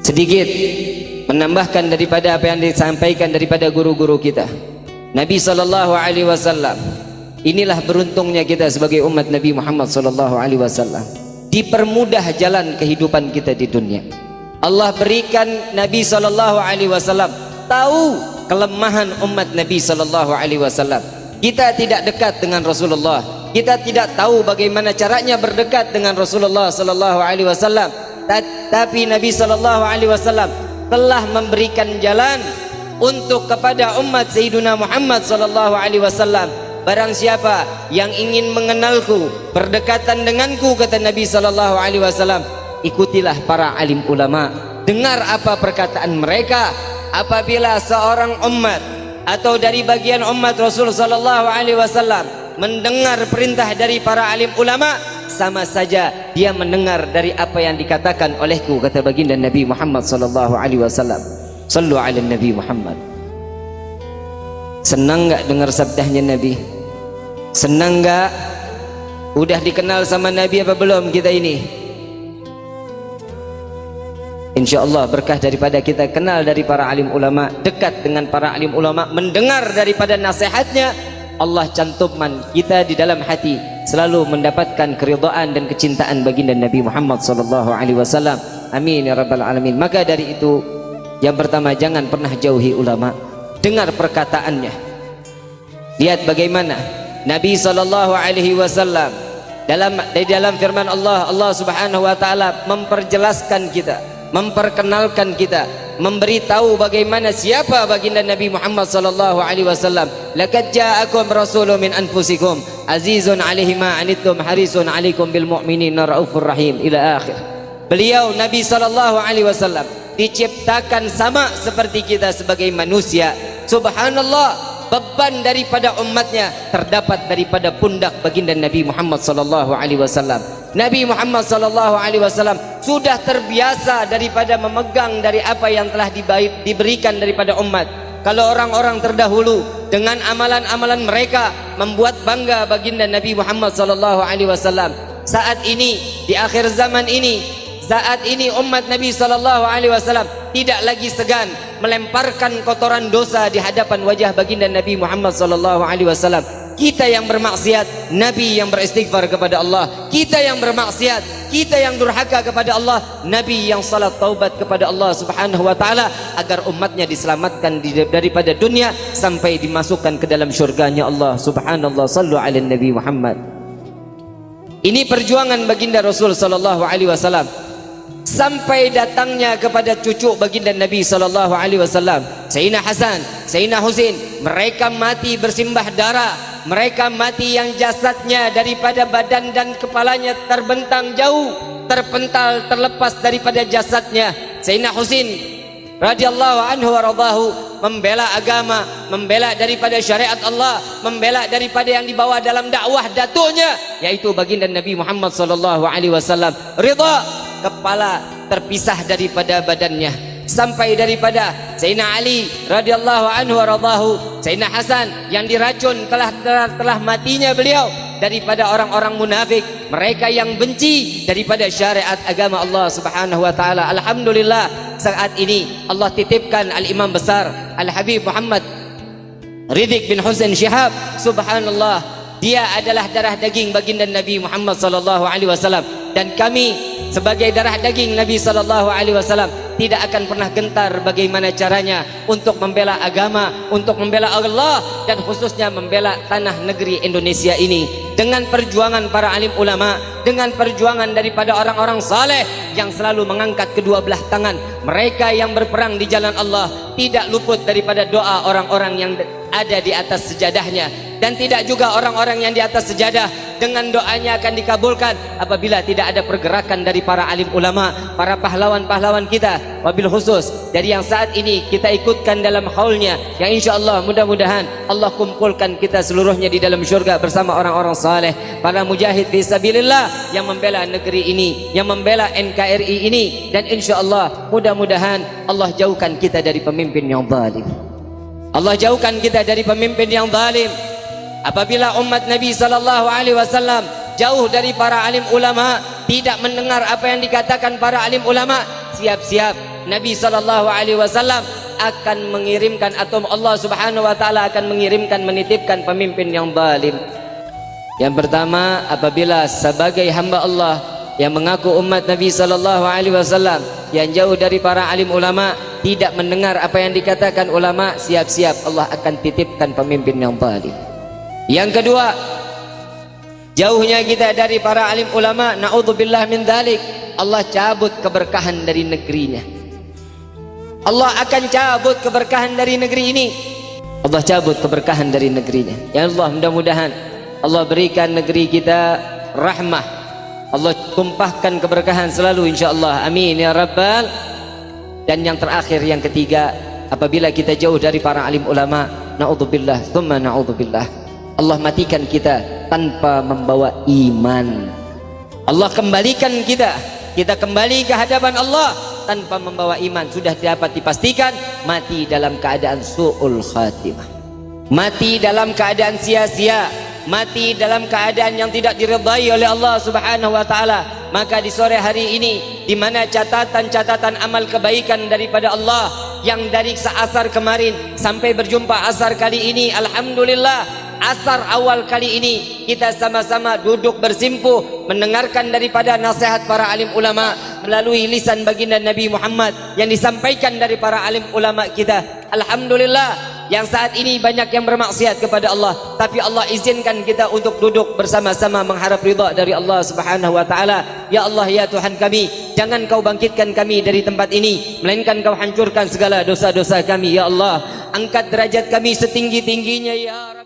sedikit menambahkan daripada apa yang disampaikan daripada guru-guru kita. Nabi sallallahu alaihi wasallam, inilah beruntungnya kita sebagai umat Nabi Muhammad sallallahu alaihi wasallam, dipermudah jalan kehidupan kita di dunia. Allah berikan Nabi sallallahu alaihi wasallam tahu kelemahan umat Nabi sallallahu alaihi wasallam. Kita tidak dekat dengan Rasulullah, kita tidak tahu bagaimana caranya berdekat dengan Rasulullah sallallahu alaihi wasallam. Tapi Nabi sallallahu alaihi wasallam telah memberikan jalan untuk kepada umat Sayyidina Muhammad sallallahu alaihi wasallam. Barang siapa yang ingin mengenalku, berdekatan denganku, kata Nabi sallallahu alaihi wasallam, ikutilah para alim ulama, dengar apa perkataan mereka. Apabila seorang umat atau dari bagian umat Rasul sallallahu alaihi wasallam mendengar perintah dari para alim ulama, sama saja dia mendengar dari apa yang dikatakan olehku, kata baginda Nabi Muhammad sallallahu alaihi wasallam. Sallu ala Nabi Muhammad. Senang enggak dengar sabdanya Nabi? Senang enggak? Udah dikenal sama Nabi apa belum kita ini? InsyaAllah berkah daripada kita kenal dari para alim ulama, dekat dengan para alim ulama, mendengar daripada nasihatnya, Allah cantumkan kita di dalam hati selalu mendapatkan keridhaan dan kecintaan baginda Nabi Muhammad sallallahu alaihi wasallam. Amin ya rabbal alamin. Maka dari itu, yang pertama, jangan pernah jauhi ulama, dengar perkataannya. Lihat bagaimana Nabi sallallahu alaihi wasallam di dalam firman Allah, Allah Subhanahu wa taala memperjelaskan kita, memperkenalkan kita, memberitahu bagaimana siapa baginda Nabi Muhammad sallallahu alaihi wasallam. Laqad ja'akum rasulun min anfusikum azizun 'alaihi ma 'anittum harisun 'alaikum bil mu'minina raufur rahim, ila akhir. Beliau Nabi sallallahu alaihi wasallam diciptakan sama seperti kita sebagai manusia. Subhanallah, beban daripada umatnya terdapat daripada pundak baginda Nabi Muhammad sallallahu alaihi wasallam. Nabi Muhammad sallallahu alaihi wasallam sudah terbiasa daripada memegang dari apa yang telah diberikan daripada umat. Kalau orang-orang terdahulu dengan amalan-amalan mereka membuat bangga baginda Nabi Muhammad sallallahu alaihi wasallam, saat ini di akhir zaman ini, saat ini umat Nabi sallallahu alaihi wasallam tidak lagi segan melemparkan kotoran dosa di hadapan wajah baginda Nabi Muhammad sallallahu alaihi wasallam. Kita yang bermaksiat, Nabi yang beristighfar kepada Allah. Kita yang bermaksiat, kita yang durhaka kepada Allah, Nabi yang salat taubat kepada Allah Subhanahu wa taala agar umatnya diselamatkan daripada dunia sampai dimasukkan ke dalam syurganya Allah. Subhanallah, sallu ala Nabi Muhammad. Ini perjuangan baginda Rasul sallallahu alaihi wasallam sampai datangnya kepada cucu baginda Nabi sallallahu alaihi wasallam, Sayyidina Hasan, Sayyidina Husain. Mereka mati bersimbah darah, mereka mati yang jasadnya daripada badan dan kepalanya terbentang jauh, terpental, terlepas daripada jasadnya. Sayyidina Husain radhiyallahu anhu wa radahu membela agama, membela daripada syariat Allah, membela daripada yang dibawa dalam dakwah datunya, yaitu baginda Nabi Muhammad sallallahu alaihi wasallam. Ridha, kepala terpisah daripada badannya. Sampai daripada Sayyidina Ali radhiyallahu anhu wa radahu, Sayyidina Hasan yang diracun telah matinya beliau daripada orang-orang munafik, mereka yang benci daripada syariat agama Allah Subhanahu wa taala. Alhamdulillah, saat ini Allah titipkan al-imam besar Al-Habib Muhammad Ridzik bin Husain Syihab. Subhanallah, dia adalah darah daging baginda Nabi Muhammad sallallahu alaihi wasallam, dan kami sebagai darah daging Nabi sallallahu alaihi wasallam tidak akan pernah gentar bagaimana caranya untuk membela agama, untuk membela Allah, dan khususnya membela tanah negeri Indonesia ini dengan perjuangan para alim ulama, dengan perjuangan daripada orang-orang saleh yang selalu mengangkat kedua belah tangan. Mereka yang berperang di jalan Allah tidak luput daripada doa orang-orang yang ada di atas sejadahnya, dan tidak juga orang-orang yang di atas sejadah dengan doanya akan dikabulkan apabila tidak ada pergerakan dari para alim ulama, para pahlawan-pahlawan kita. Wabil khusus dari yang saat ini kita ikutkan dalam haulnya, yang insyaallah mudah-mudahan Allah kumpulkan kita seluruhnya di dalam syurga bersama orang-orang saleh, para mujahid fisabilillah yang membela negeri ini, yang membela NKRI ini, dan insyaallah mudah-mudahan Allah jauhkan kita dari pemimpin yang zalim. Allah jauhkan kita dari pemimpin yang zalim. Apabila umat Nabi sallallahu alaihi wasallam jauh dari para alim ulama, tidak mendengar apa yang dikatakan para alim ulama, siap-siap Nabi SAW akan mengirimkan, atau Allah Subhanahu wa taala akan mengirimkan, menitipkan pemimpin yang zalim. Yang pertama, apabila sebagai hamba Allah yang mengaku umat Nabi SAW yang jauh dari para alim ulama, tidak mendengar apa yang dikatakan ulama, siap-siap Allah akan titipkan pemimpin yang zalim. Yang kedua, jauhnya kita dari para alim ulama, na'udzubillah min dzalik, Allah cabut keberkahan dari negerinya. Allah akan cabut keberkahan dari negeri ini. Allah cabut keberkahan dari negerinya. Ya Allah, mudah-mudahan Allah berikan negeri kita rahmah. Allah tumpahkan keberkahan selalu insyaallah. Amin ya rabbal. Dan yang terakhir, yang ketiga, apabila kita jauh dari para alim ulama, na'udzubillah tsumma na'udzubillah, Allah matikan kita tanpa membawa iman. Allah kembalikan kita kembali ke hadapan Allah tanpa membawa iman. Sudah dapat dipastikan mati dalam keadaan su'ul khatimah, mati dalam keadaan sia-sia, mati dalam keadaan yang tidak diridai oleh Allah Subhanahu wa taala. Maka di sore hari ini, di mana catatan-catatan amal kebaikan daripada Allah yang dari seasar kemarin sampai berjumpa asar kali ini, alhamdulillah, asar awal kali ini kita sama-sama duduk bersimpuh mendengarkan daripada nasihat para alim ulama melalui lisan baginda Nabi Muhammad yang disampaikan dari para alim ulama kita. Alhamdulillah, yang saat ini banyak yang bermaksiat kepada Allah, tapi Allah izinkan kita untuk duduk bersama-sama mengharap ridha dari Allah Subhanahu wa taala. Ya Allah, ya Tuhan kami, jangan Kau bangkitkan kami dari tempat ini, melainkan Kau hancurkan segala dosa-dosa kami. Ya Allah, angkat derajat kami setinggi-tingginya ya